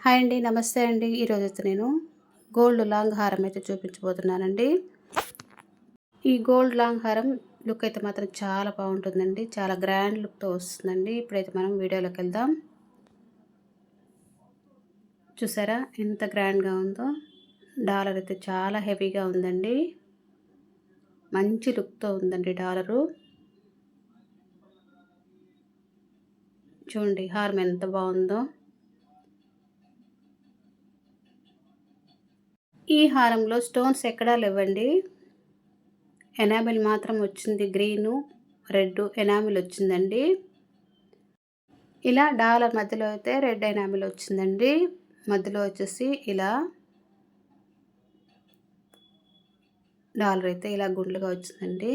Hi అండి. నమస్తే అండి. ఈరోజైతే నేను గోల్డ్ లాంగ్ హారం అయితే చూపించబోతున్నానండి. ఈ గోల్డ్ లాంగ్ హారం లుక్ అయితే మాత్రం చాలా బాగుంటుందండి. చాలా గ్రాండ్ లుక్తో వస్తుందండి. ఇప్పుడైతే మనం వీడియోలోకి వెళ్దాం. చూసారా ఎంత గ్రాండ్గా ఉందో. డాలర్ అయితే చాలా హెవీగా ఉందండి. మంచి లుక్తో ఉందండి డాలరు. చూడండి హారం ఎంత బాగుందో. ఈ హారంలో స్టోన్స్ ఎక్కడా లేవండి. ఎనామిల్ మాత్రం వచ్చింది. గ్రీను రెడ్ ఎనామిల్ వచ్చిందండి. ఇలా డాలర్ మధ్యలో అయితే రెడ్ ఎనామిల్ వచ్చిందండి. మధ్యలో వచ్చేసి ఇలా డాలర్ అయితే ఇలా గుండ్లుగా వచ్చిందండి.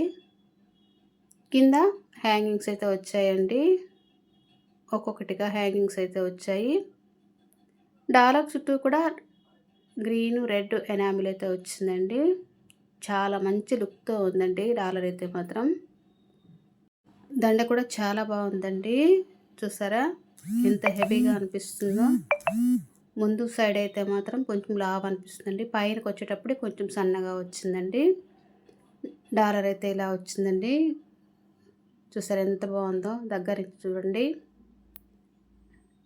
కింద హ్యాంగింగ్స్ అయితే వచ్చాయండి. ఒక్కొక్కటిగా హ్యాంగింగ్స్ అయితే వచ్చాయి. డాలర్ చుట్టూ కూడా గ్రీను రెడ్ ఎనామిల్ అయితే వచ్చిందండి. చాలా మంచి లుక్తో ఉందండి డాలర్ అయితే మాత్రం. దండ కూడా చాలా బాగుందండి. చూసారా ఎంత హెవీగా అనిపిస్తుందో. ముందు సైడ్ అయితే మాత్రం కొంచెం లావ్ అనిపిస్తుందండి. పైనకి వచ్చేటప్పుడు కొంచెం సన్నగా వచ్చిందండి. డాలర్ అయితే ఇలా వచ్చిందండి. చూసారా ఎంత బాగుందో. దగ్గర చూడండి.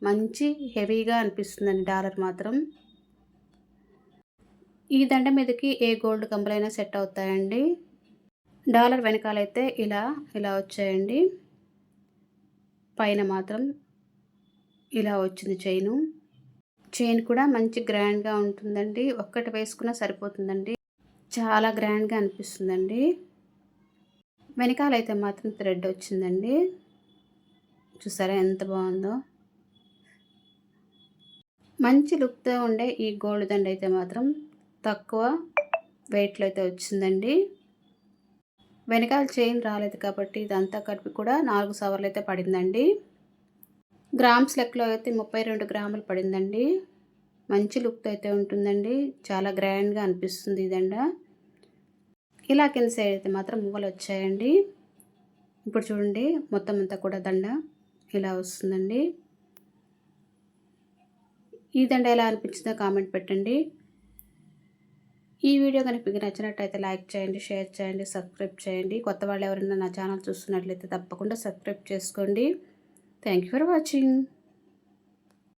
మంచి హెవీగా అనిపిస్తుందండి డాలర్ మాత్రం. ఈ దండ మీదకి ఏ గోల్డ్ కమ్మలైనా సెట్ అవుతాయండి. డాలర్ వెనకాలైతే ఇలా వచ్చాయండి. పైన మాత్రం ఇలా వచ్చింది చైన్ కూడా మంచి గ్రాండ్గా ఉంటుందండి. ఒక్కటి వేసుకున్నా సరిపోతుందండి. చాలా గ్రాండ్గా అనిపిస్తుందండి. వెనకాలైతే మాత్రం థ్రెడ్ వచ్చిందండి. చూసారా ఎంత బాగుందో. మంచి లుక్తో ఉండే ఈ గోల్డ్ దండ అయితే మాత్రం తక్కువ వెయిట్లో అయితే వచ్చిందండి. వెనకాల చైన్ రాలేదు కాబట్టి ఇదంతా కలిపి కూడా 4 సవర్లు అయితే పడిందండి. గ్రామ్స్ లెక్కలో అయితే 32 గ్రాములు పడిందండి. మంచి లుక్తో అయితే ఉంటుందండి. చాలా గ్రాండ్గా అనిపిస్తుంది ఈ దండ. ఇలా కింద సైడ్ అయితే మాత్రం మువ్వలు వచ్చాయండి. ఇప్పుడు చూడండి మొత్తం అంతా కూడా దండ ఇలా వస్తుందండి. ఈ దండ ఎలా అనిపించిందో కామెంట్ పెట్టండి. ఈ వీడియో కనుక మీకు నచ్చినట్టయితే లైక్ చేయండి, షేర్ చేయండి, సబ్స్క్రైబ్ చేయండి. కొత్త వాళ్ళు ఎవరైనా నా ఛానల్ చూస్తున్నట్లయితే తప్పకుండా సబ్స్క్రైబ్ చేసుకోండి. Thank you for watching.